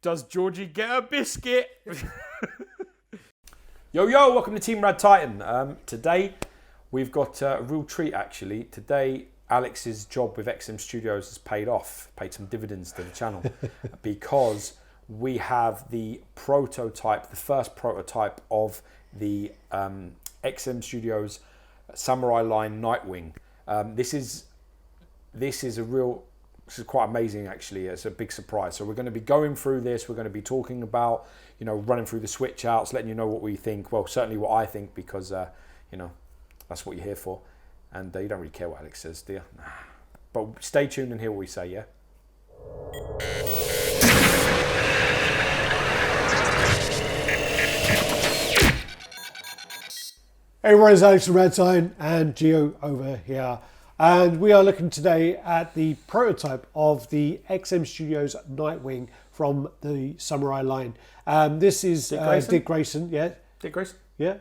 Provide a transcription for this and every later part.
Does Georgie get a biscuit? Yo, welcome to Team Rad Titan. Today, we've got a real treat, actually. Today, Alex's job with XM Studios has paid some dividends to the channel, because we have the prototype, the first prototype of the XM Studios Samurai line Nightwing. This is quite amazing, actually. It's a big surprise. So we're going to be going through this. We're going to be talking about, running through the switch outs, letting you know what we think. Well, certainly what I think, because, that's what you're here for. And you don't really care what Alex says, do you? Nah. But stay tuned and hear what we say, yeah? Hey everyone, it's Alex from Red Titan and Gio over here. And we are looking today at the prototype of the XM Studios Nightwing from the Samurai line. This is Dick Grayson, yeah. Dick Grayson? Yeah,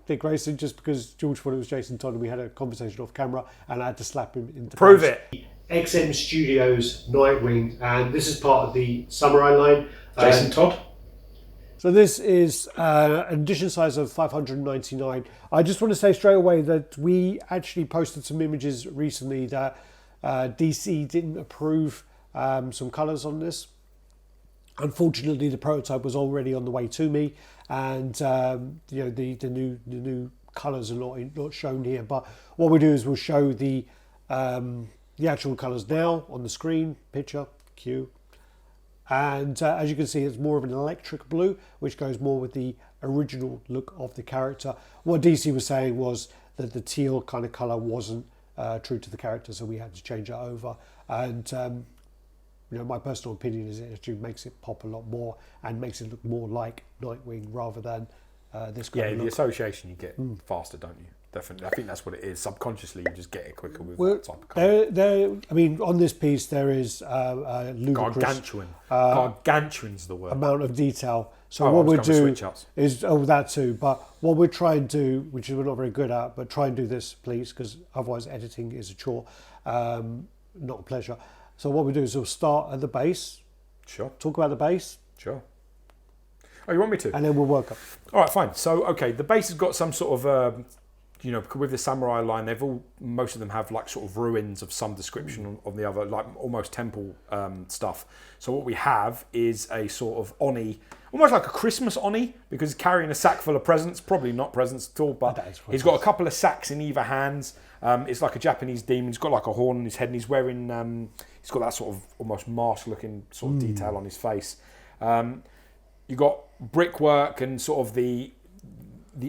Dick Grayson, just because George thought it was Jason Todd and we had a conversation off camera and I had to slap him into Prove place. it! XM Studios Nightwing, and this is part of the Samurai line. Jason Todd? So this is an edition size of 599. I just want to say straight away that we actually posted some images recently that DC didn't approve some colours on this. Unfortunately, the prototype was already on the way to me, and the new colours are not shown here. But what we do is we'll show the actual colours now on the screen. Picture, cue. And as you can see, it's more of an electric blue, which goes more with the original look of the character. What DC was saying was that the teal kind of colour wasn't true to the character, so we had to change it over. And my personal opinion is it actually makes it pop a lot more and makes it look more like Nightwing rather than this kind of look. The association you get faster, don't you? Definitely. I think that's what it is. Subconsciously, you just get it quicker with that type of colour. On this piece, there is a ludicrous gargantuan's the word. Amount of detail. So what we'll do is, that too, but what we'll try and do, which we're not very good at, but try and do this, please, because otherwise editing is a chore, not a pleasure. So what we do is we'll start at the base. Sure. Talk about the base. Sure. Oh, you want me to? And then we'll work up. All right, fine. So, okay, the base has got some sort of... with the Samurai line, most of them have like sort of ruins of some description on the other, like almost temple stuff. So what we have is a sort of Oni, almost like a Christmas Oni, because he's carrying a sack full of presents, probably not presents at all, but he's got a couple of sacks in either hands. It's like a Japanese demon. He's got like a horn on his head, and he's wearing, he's got that sort of almost mask-looking sort of detail on his face. You've got brickwork and sort of the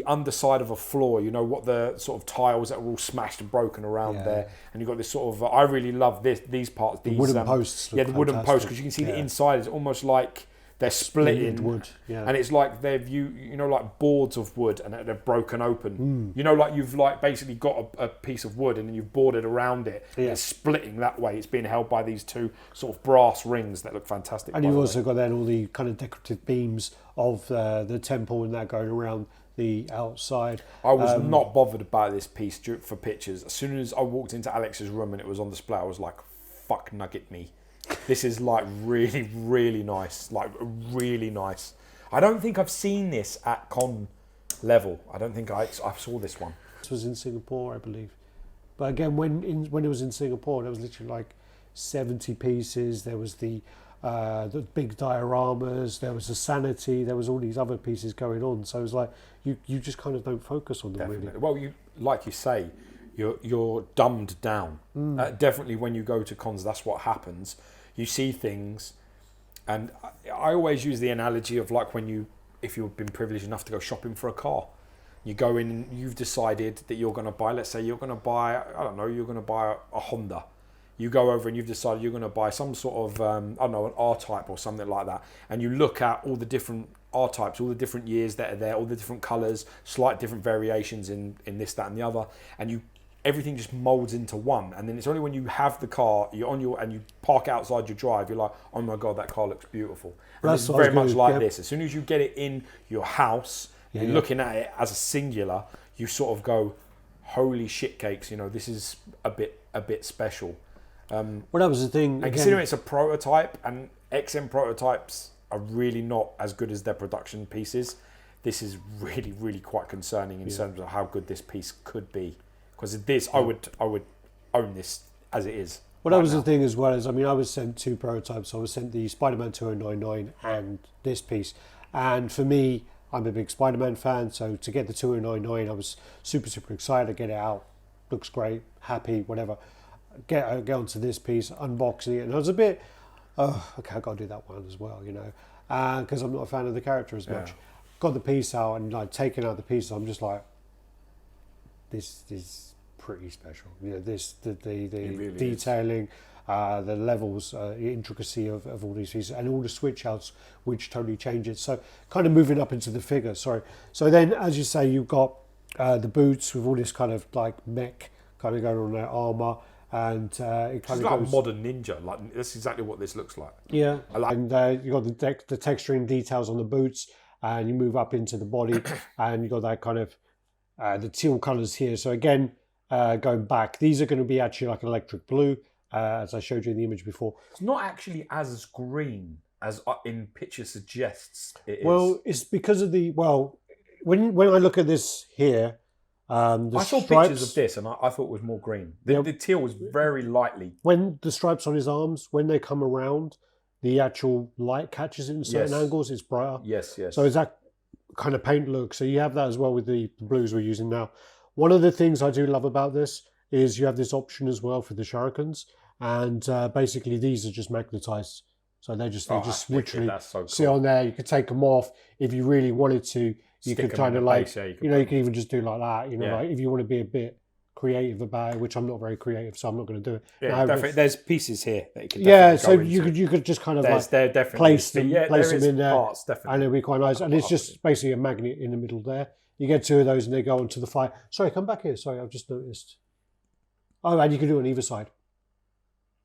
underside of a floor, what the sort of tiles that are all smashed and broken around there, and you've got this sort of I really love these parts, these wooden posts, the wooden posts, because you can see the inside is almost like they're splitting wood, and it's like they've like boards of wood and they're broken open. Like you've like basically got a piece of wood and then you've boarded around it. And it's splitting that way. It's being held by these two sort of brass rings that look fantastic. And you've also got then all the kind of decorative beams of the temple and that going around the outside. I was not bothered about this piece for pictures. As soon as I walked into Alex's room and it was on display, I was like, fuck nugget me. This is like really, really nice. Like really nice. I don't think I've seen this at con level. I don't think I saw this one. This was in Singapore, I believe. But again, when it was in Singapore, there was literally like 70 pieces. There was the big dioramas, there was the sanity, there was all these other pieces going on. So it was like you just kind of don't focus on them. Definitely. Really. Well, like you say, you're dumbed down. Definitely, when you go to cons, that's what happens. You see things, and I always use the analogy of like if you've been privileged enough to go shopping for a car. You go in and you've decided that you're going to buy. Let's say you're going to buy. I don't know. You're going to buy a Honda. You go over and you've decided you're going to buy some sort of, an R-type or something like that. And you look at all the different R-types, all the different years that are there, all the different colours, slight different variations in this, that and the other. And everything just molds into one. And then it's only when you have the car, and you park outside your drive, you're like, oh my God, that car looks beautiful. And it's very much like this. As soon as you get it in your house, you're looking at it as a singular, you sort of go, holy shit cakes, this is a bit special. Well, that was the thing. And considering it's a prototype, and XM prototypes are really not as good as their production pieces. This is really, really quite concerning in terms of how good this piece could be. Because this, I would own this as it is. Well, that was the thing as well. As I mean, I was sent 2 prototypes. I was sent the Spider-Man 2099 and this piece. And for me, I'm a big Spider-Man fan, so to get the 2099, I was super, super excited to get it out. Looks great, happy, whatever. Get onto this piece, unboxing it, and I was a bit, okay, I've got to do that one as well, because I'm not a fan of the character as much. Got the piece out and like taking out the piece, I'm just like, this is pretty special. The really detailing, the levels, intricacy of all these pieces, and all the switch outs which totally change it. So kind of moving up into the figure. Sorry. So then, as you say, you've got the boots with all this kind of like mech kind of going on their armor. And it kind of like goes, a modern ninja. Like that's exactly what this looks like. Yeah, and you got the texturing details on the boots, and you move up into the body, and you got that kind of the teal colours here. So again, going back, these are going to be actually like electric blue, as I showed you in the image before. It's not actually as green as in picture suggests it is. Well, it's because of when I look at this here. I saw pictures of this and I thought it was more green. The teal was very lightly. When the stripes on his arms, when they come around, the actual light catches it in certain angles, it's brighter. Yes. So it's that kind of paint look. So you have that as well with the blues we're using now. One of the things I do love about this is you have this option as well for the shurikens. And basically these are just magnetized. So they just literally sit on there. You could take them off if you really wanted to. You could kind of like, you can even just do like that, like if you want to be a bit creative about it, which I'm not very creative, so I'm not going to do it. Yeah, definitely. There's pieces here that you can definitely go into. you could just kind of place them in there, parts, and it'll be quite nice. And it's just basically a magnet in the middle there. You get 2 of those and they go onto the fire. Sorry, come back here. Sorry, I've just noticed. Oh, and you can do it on either side.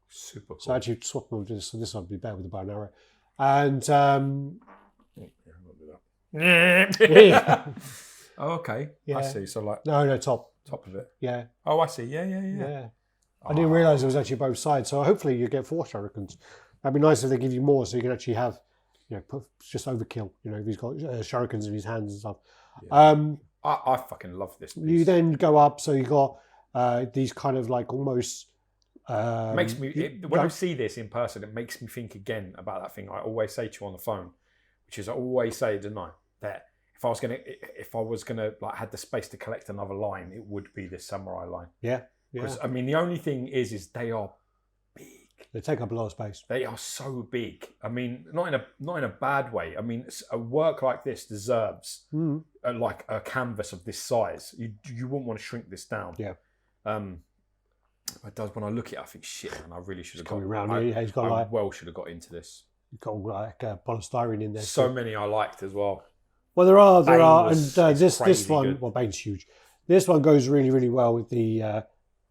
Super cool. So actually swap them with this. So this would be better with the bow and arrow. And yeah. Oh, okay. Yeah. I see. So like no top of it. Yeah. Oh, I see. Yeah. I didn't realise it was actually both sides. So hopefully you get 4 shurikens. That'd be nice if they give you more, so you can actually have, just overkill. If he's got shurikens in his hands and stuff. Yeah. I fucking love this piece. You then go up, so you got these kind of like almost. Makes me when I see this in person, it makes me think again about that thing I always say to you on the phone, which is I always say, didn't I, that if I was gonna like had the space to collect another line, it would be this samurai line. Yeah. Because I mean, the only thing is they are big. They take up a lot of space. They are so big. I mean, not in a bad way. I mean, a work like this deserves like a canvas of this size. You wouldn't want to shrink this down. Yeah. It does. When I look at it, I think, shit, man, I really should have got. He's got should have got into this. You've got like polystyrene in there. So many I liked as well. Well, there are, and this one, good. Well, Bane's huge. This one goes really, really well with the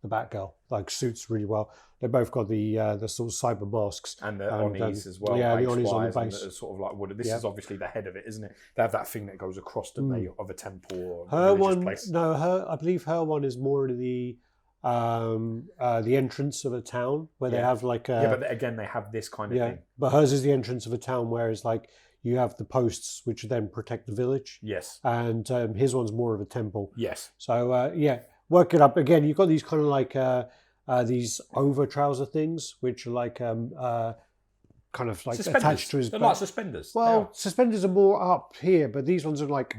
Batgirl. Like suits really well. They both got the sort of cyber masks and the Onis as well. Yeah, the Onis on the base. Sort of like wood. This is obviously the head of it, isn't it? They have that thing that goes across the bay of a temple or her one. Place. No, I believe her one is more the entrance of a town where they have like but again they have this kind of thing. But hers is the entrance of a town, whereas like you have the posts which then protect the village. Yes. And his one's more of a temple. Yes. So work it up again. You've got these kind of like these over trouser things which are like kind of like attached to his back. They're like suspenders. Well, suspenders are more up here, but these ones are like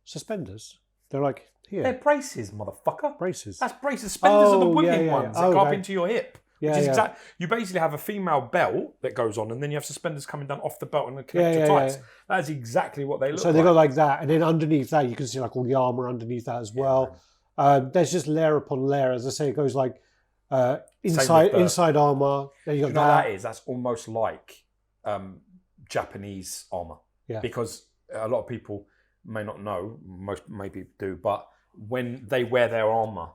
suspenders. They're like here. They're braces, motherfucker. Braces. That's braces. Suspenders are the women ones that go up into your hip. Yeah, which is you basically have a female belt that goes on, and then you have suspenders coming down off the belt and connect to tights. Yeah. That's exactly what they look like. So they go like that, and then underneath that, you can see like all the armor underneath that as well. There's just layer upon layer. As I say, it goes like inside armor. Then you got that. That's almost like Japanese armor. Yeah. Because a lot of people may not know, most maybe do, but when they wear their armor,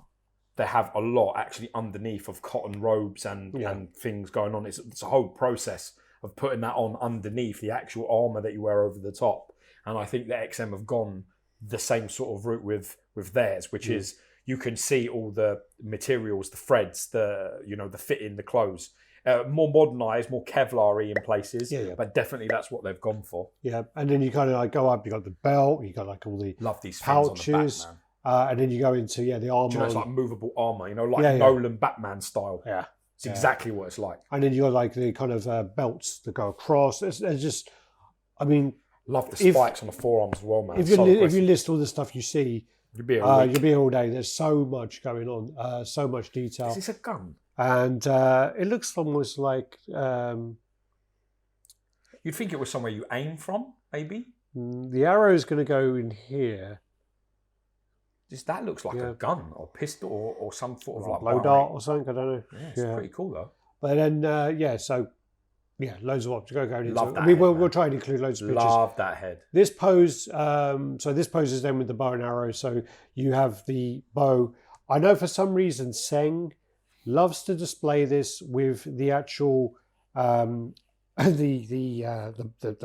they have a lot actually underneath of cotton robes and things going on. It's a whole process of putting that on underneath the actual armor that you wear over the top. And I think the XM have gone the same sort of route with theirs, which is you can see all the materials, the threads, the fitting, the clothes. more modernised, more Kevlar-y in places. Yeah. But definitely that's what they've gone for. Yeah, and then you kind of like go up. You got the belt. You got like all the Love these pouches, things on the back, man. and then you go into the armor. Do you know, it's like movable armour. You know, like Nolan Batman style. Yeah, it's exactly what it's like. And then you got like the kind of belts that go across. It's just, I mean, love the spikes on the forearms as well, man. If you list all the stuff you see, you'll be here all day. There's so much going on, so much detail. Is this a gun? And it looks almost like you'd think it was somewhere you aim from, maybe. The arrow is going to go in here. That looks like a gun or pistol or some sort of like blow dart or something. I don't know. Yeah, it's pretty cool though. But then loads of options going into it. I mean, we'll try and include loads of pictures. Love that head. This pose, so this pose is then with the bow and arrow. So you have the bow. I know for some reason Seng loves to display this with the actual the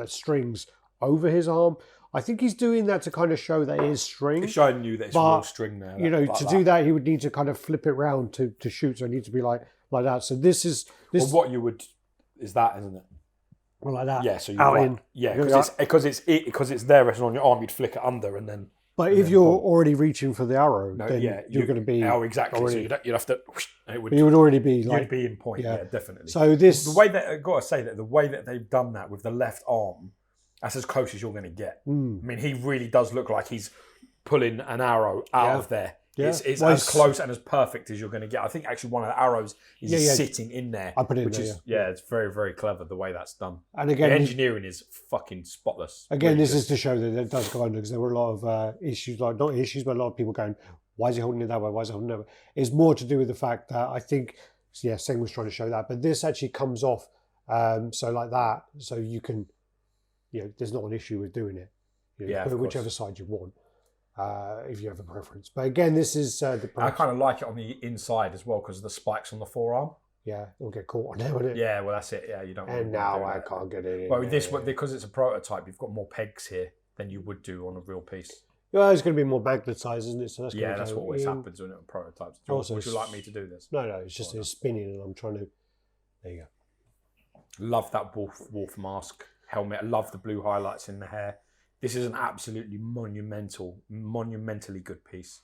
strings over his arm. I think he's doing that to kind of show that it is string. It's showing you that it's real string now. To do that, he would need to kind of flip it around to shoot. So it needs to be like that. So this is Well, what you would is that, isn't it? Well, like that. Yeah. So because it's there and on your arm, you'd flick it under and then. But if you're already reaching for the arrow, then you're going to be. Oh, exactly. Already, so you'd have to. You would already be like. You'd be in point. Yeah, definitely. So this. The way that I've got to say that the way that they've done that with the left arm, that's as close as you're going to get. I mean, he really does look like he's pulling an arrow out of there. Yeah. It's as close and as perfect as you're going to get. I think actually one of the arrows is sitting in there. I put it in there. It's very, very clever the way that's done. And again, the engineering is fucking spotless. Again, this is to show that it does go under because there were a lot of issues, like not issues, but a lot of people going, why is he holding it that way? Why is he holding it that way? It's more to do with the fact that I think, Seng was trying to show that, but this actually comes off so like that, so you can, there's not an issue with doing it. Put it whichever side you want. If you have a preference. But again, this is the... I kind of like it on the inside as well because of the spikes on the forearm. Yeah, it'll get caught on there, won't it? Yeah, well, that's it. Yeah, you don't... And now I can't get it in. Well, because it's a prototype, you've got more pegs here than you would do on a real piece. Well, it's going to be more magnetised, isn't it? So that's that's what always happens when it prototypes. Would you like me to do this? No, it's just it's spinning and I'm trying to... There you go. Love that wolf mask helmet. I love the blue highlights in the hair. This is an absolutely monumentally good piece.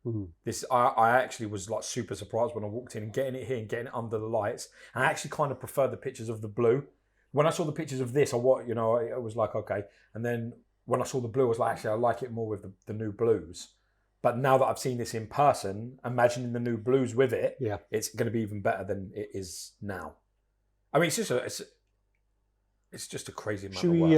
Mm-hmm. This I actually was like super surprised when I walked in and getting it here and getting it under the lights. And I actually kind of prefer the pictures of the blue. When I saw the pictures of this, I was like, okay. And then when I saw the blue, I was like, actually, I like it more with the new blues. But now that I've seen this in person, imagining the new blues with it, it's going to be even better than it is now. I mean, it's just a crazy amount of work.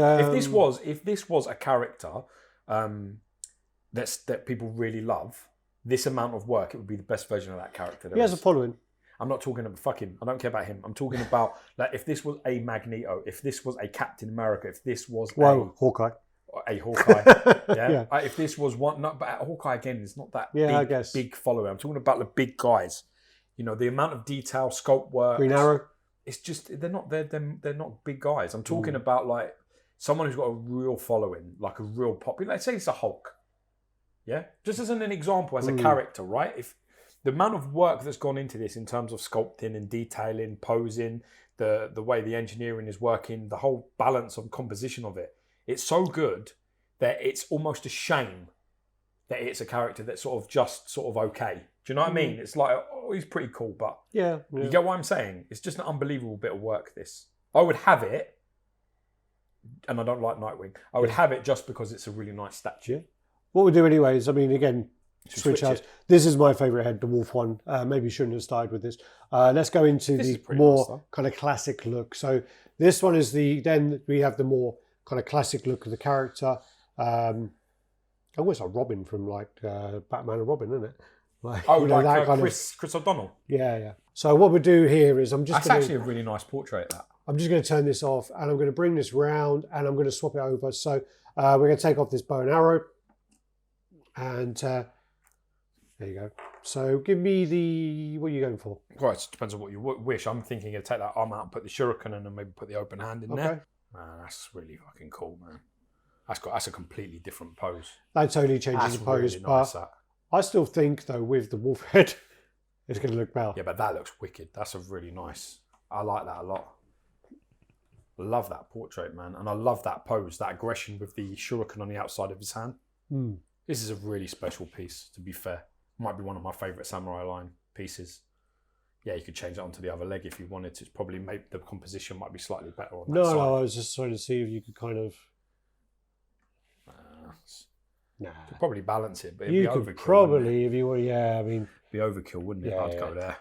If this was a character that people really love, this amount of work, it would be the best version of that character. He has a following. I'm not talking about I don't care about him. I'm talking about like if this was a Magneto, if this was a Captain America, if this was Hawkeye. A Hawkeye, If this was one, but Hawkeye again is not that big following. I'm talking about the big guys. The amount of detail, sculpt work. Green Arrow. It's just they're not big guys. I'm talking about like someone who's got a real following, like a real popular. Let's say it's a Hulk, just as an example, as a character, right? If the amount of work that's gone into this in terms of sculpting and detailing, posing, the way the engineering is working, the whole balance of composition of it, it's so good that it's almost a shame that it's a character that's sort of okay. Do you know what I mean? It's like, he's pretty cool, but you get what I'm saying? It's just an unbelievable bit of work, this. I would have it, and I don't like Nightwing, I would have it just because it's a really nice statue. What we'll do anyways, I mean, again, switch out. This is my favourite head, the wolf one. Maybe shouldn't have started with this. Let's go into the more kind of classic look. So this one is then we have the more kind of classic look of the character. Almost like Robin from like Batman and Robin, isn't it? Chris O'Donnell. Yeah. So what we'll do here is That's actually a really nice portrait, that. I'm just going to turn this off and I'm going to bring this round and I'm going to swap it over. So we're going to take off this bow and arrow. And there you go. So give me what are you going for? Well, it depends on what you wish. I'm thinking of take that arm out and put the shuriken and then maybe put the open hand in there. Man, that's really fucking cool, man. That's a completely different pose. That totally changes the pose. Really nice, but I still think, though, with the wolf head, it's going to look better. Yeah, but that looks wicked. That's a really nice... I like that a lot. Love that portrait, man. And I love that pose, that aggression with the shuriken on the outside of his hand. This is a really special piece, to be fair. Might be one of my favourite samurai line pieces. Yeah, you could change it onto the other leg if you wanted to. It's probably the composition might be slightly better on that side. No, I was just trying to see if you could kind of... Nah. Could probably balance it, but it'd you be could overkill. Probably, if you were, yeah, I mean... It'd be overkill, wouldn't it? Yeah, I'd go there.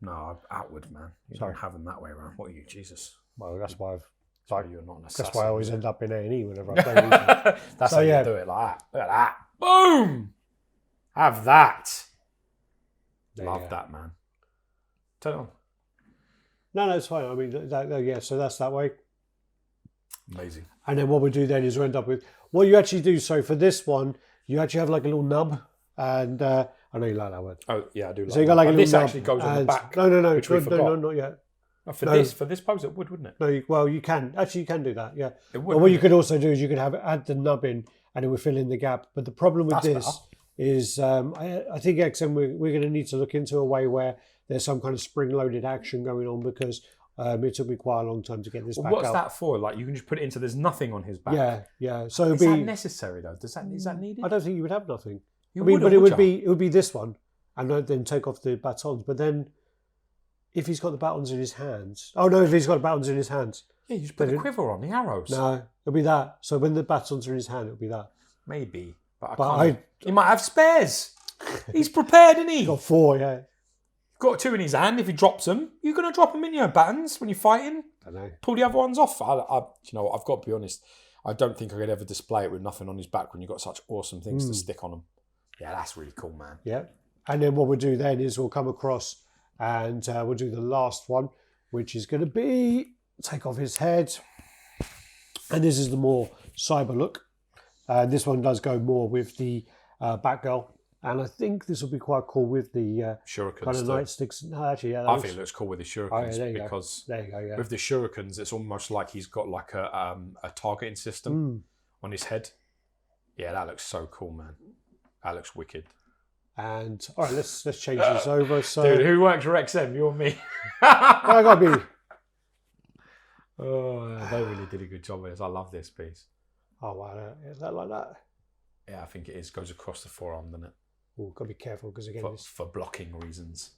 No, outward, man. You Sorry. don't have them that way around. What are you, Jesus? Well, that's why You're not an assassin. That's why I always end up in A&E whenever I play these. That's how you do it, like that. Look at that. Boom! Have that. Love that, man. Turn it on. No, it's fine. I mean, yeah, so that's that way. Amazing. And then what we do then is we end up with... What you actually do, so for this one, you actually have like a little nub. And I know you like that word. Oh, yeah, I do like so you got like a little this nub. actually goes on the back. No, which we forgot. no, not yet. Oh, for this pose, it would, wouldn't it? No, well, you can. Actually, you can do that, yeah. It would. But what you could also do is you could add the nub in and it would fill in the gap. But the problem with this is I think XM, we're going to need to look into a way where there's some kind of spring-loaded action going on because it took me quite a long time to get this back what's out. that for? Like, you can just put it into, there's nothing on his back. Yeah. So is that necessary, though? Is that needed? I don't think you would have nothing. It would be this one and then take off the batons. But then if he's got the batons in his hands... Oh, no, if he's got the batons in his hands... Yeah, you just put the quiver on, the arrows. No, it'll be that. So when the batons are in his hand, it'll be that. Maybe. But he might have spares. He's prepared, isn't he? He's got 4, yeah. Got 2 in his hand. If he drops them, you're going to drop them in your buttons when you're fighting. I know. Pull the other ones off. You know what? I've got to be honest. I don't think I could ever display it with nothing on his back when you've got such awesome things to stick on them. Yeah, that's really cool, man. Yeah. And then what we'll do then is we'll come across and we'll do the last one, which is going to be take off his head. And this is the more cyber look. This one does go more with the Batgirl. And I think this will be quite cool with the shurikens kind of nightsticks. No, actually, yeah. I think it looks cool with the shurikens because there you go, yeah. with the shurikens, it's almost like he's got like a targeting system on his head. Yeah, that looks so cool, man. That looks wicked. And all right, let's change this over. So, dude, who works for XM? You or me? I got to be. Oh, they really did a good job with this. I love this piece. Oh wow, is that like that? Yeah, I think it is. Goes across the forearm, doesn't it? Oh, got to be careful because again, for blocking reasons.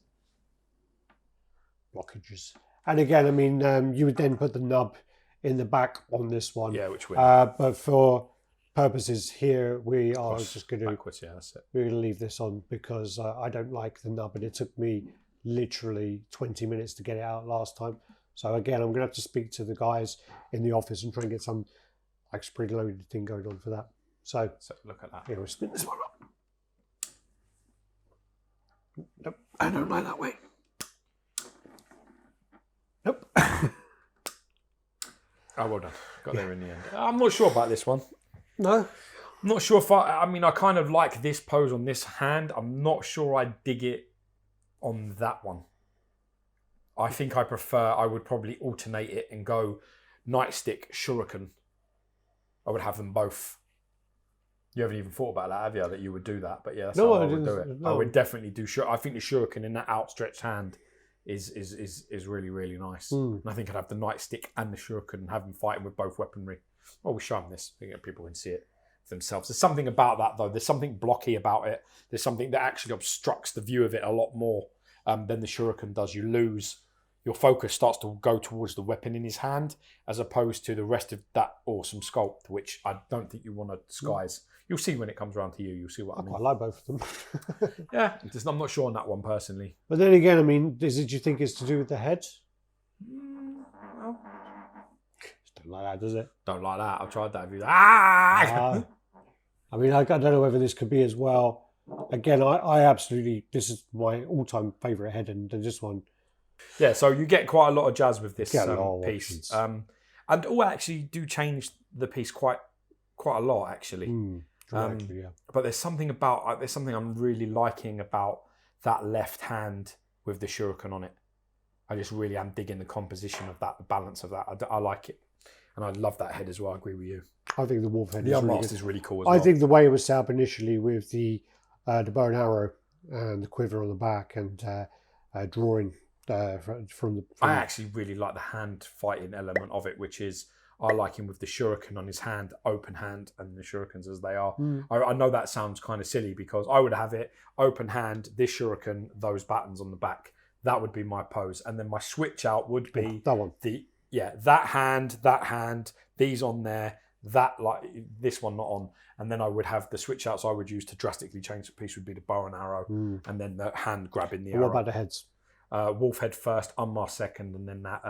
Blockages. And again, I mean, you would then put the nub in the back on this one. Yeah, which way? But for purposes here, we are just going to backwards. Yeah, that's it. We're going to leave this on because I don't like the nub, and it took me literally 20 minutes to get it out last time. So again, I'm going to have to speak to the guys in the office and try and get some like spring-loaded thing going on for that. So look at that. Here, we'll spin this one up. Nope, I don't like that way. Nope. Oh, well done. Got there in the end. I'm not sure about this one. No? I'm not sure if I kind of like this pose on this hand. I'm not sure I dig it on that one. I think I would probably alternate it and go nightstick, shuriken. I would have them both. You haven't even thought about that, have you? That you would do that, but yeah, that's how I would do it. No. I would definitely do. I think the shuriken in that outstretched hand is really, really nice. And I think I'd have the nightstick and the shuriken and have them fighting with both weaponry. Well, we'll show them this. I think people can see it themselves. There's something about that though. There's something blocky about it. There's something that actually obstructs the view of it a lot more than the shuriken does. You lose. Your focus starts to go towards the weapon in his hand as opposed to the rest of that awesome sculpt, which I don't think you want to disguise. You'll see when it comes around to you. You'll see what I mean. I like both of them. Yeah, I'm not sure on that one personally. But then again, I mean, do you think it's to do with the head? Well, don't like that, does it? Don't like that. I've tried that. I mean, I don't know whether this could be as well. Again, I absolutely, this is my all-time favourite head, and this one. Yeah, so you get quite a lot of jazz with this piece. And all actually do change the piece quite a lot, actually. Yeah. But there's something I'm really liking about that left hand with the shuriken on it. I just really am digging the composition of that, the balance of that. I like it. And I love that head as well. I agree with you. I think the wolf head is really cool as well. I think the way it was set up initially with the bow and arrow and the quiver on the back and drawing from I actually really like the hand fighting element of it, which is I like him with the shuriken on his hand, open hand, and the shurikens as they are. I know that sounds kind of silly because I would have it open hand, this shuriken, those buttons on the back. That would be my pose, and then my switch out would be that one. That hand, these on there, that like this one not on, and then I would have the switch outs I would use to drastically change the piece would be the bow and arrow, and then the hand grabbing the arrow. What about the heads? Wolf head first, Unmasked second, and then that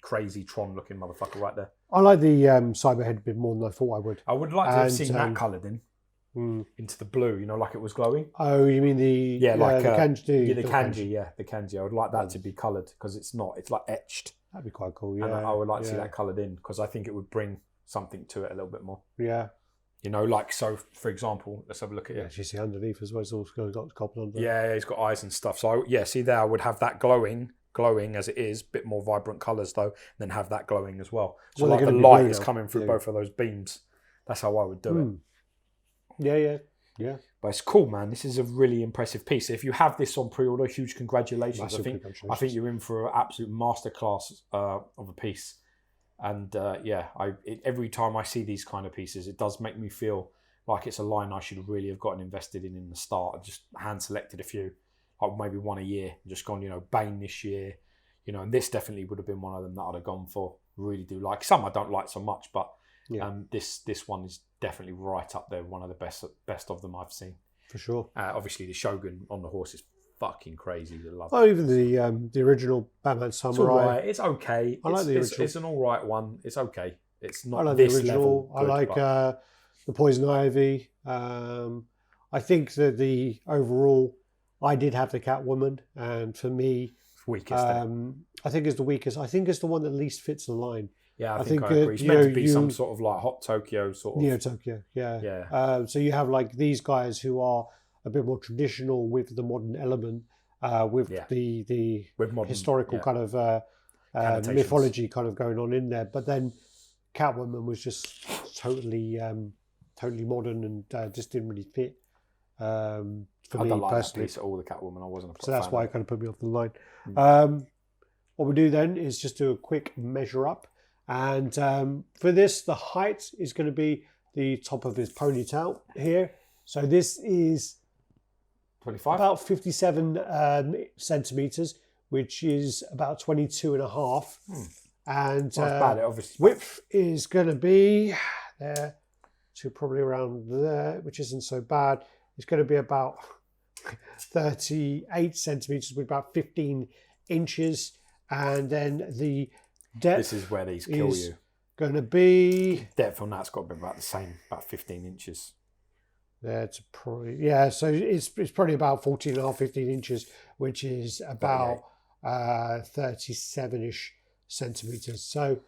crazy Tron looking motherfucker right there. I like the cyber head a bit more than I thought I would. I would like to have seen that coloured into the blue, you know, like it was glowing. Oh, you mean the the kanji? the kanji. The kanji. I would like that to be coloured because it's not. It's like etched. That'd be quite cool. Yeah, and I would like to see that coloured in because I think it would bring something to it a little bit more. Yeah. You know, like, so, for example, let's have a look at it. Yeah, you see underneath as well. It's also got copper under. Yeah, he's got eyes and stuff. So, see there, I would have that glowing as it is, bit more vibrant colours though, and then have that glowing as well. So, like the light is coming through both of those beams. That's how I would do it. Yeah. But it's cool, man. This is a really impressive piece. If you have this on pre-order, huge congratulations. I think you're in for an absolute masterclass of a piece. And every time I see these kind of pieces, it does make me feel like it's a line I should really have gotten invested in the start. I just hand selected a few, like maybe one a year, and just gone, Bane this year, and this definitely would have been one of them that I'd have gone for. Really do like some I don't like so much, but this one is definitely right up there, one of the best of them I've seen for sure. Obviously, the Shogun on the horse is fucking crazy to love. Oh, even the original Batman Samurai. It's okay. I like the original. It's an all right one. It's okay. It's not. I like this the original. level good, I like the Poison Ivy. I think that the overall, I did have the Catwoman, and for me, weakest. I think it's the weakest. I think it's the one that least fits the line. Yeah, I think I agree. It's meant to be some sort of like Hot Tokyo sort of. Neo Tokyo, yeah. So you have like these guys who are a bit more traditional with the modern element, with the modern, historical kind of mythology kind of going on in there. But then Catwoman was just totally modern and just didn't really fit for me don't like personally. That piece at all, the Catwoman. I wasn't. So that's why it kind of put me off the line. What we do then is just do a quick measure up. And for this, the height is going to be the top of his ponytail here. So this is 25? About 57 centimetres, which is about 22 and a half. And bad, obviously. Width is going to be there to probably around there, which isn't so bad. It's going to be about 38 centimetres with about 15 inches. And then the depth. This is where these kill you. Going to be depth on that's got to be about the same, about 15 inches. That's probably so it's probably about 14 and a half, 15 inches, which is about 37-ish centimeters. So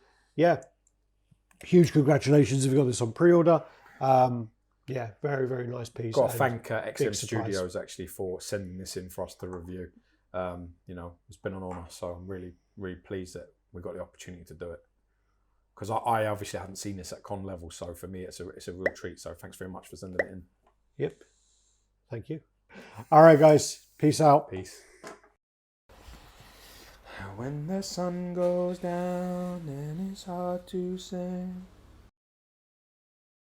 huge congratulations if you got this on pre-order. Very, very nice piece. Got to thank XM Studios actually for sending this in for us to review. It's been an honour, so I'm really, really pleased that we got the opportunity to do it. Because I obviously haven't seen this at con level, so for me it's a real treat. So thanks very much for sending it in. Yep. Thank you. All right, guys. Peace out. Peace. When the sun goes down and it's hard to say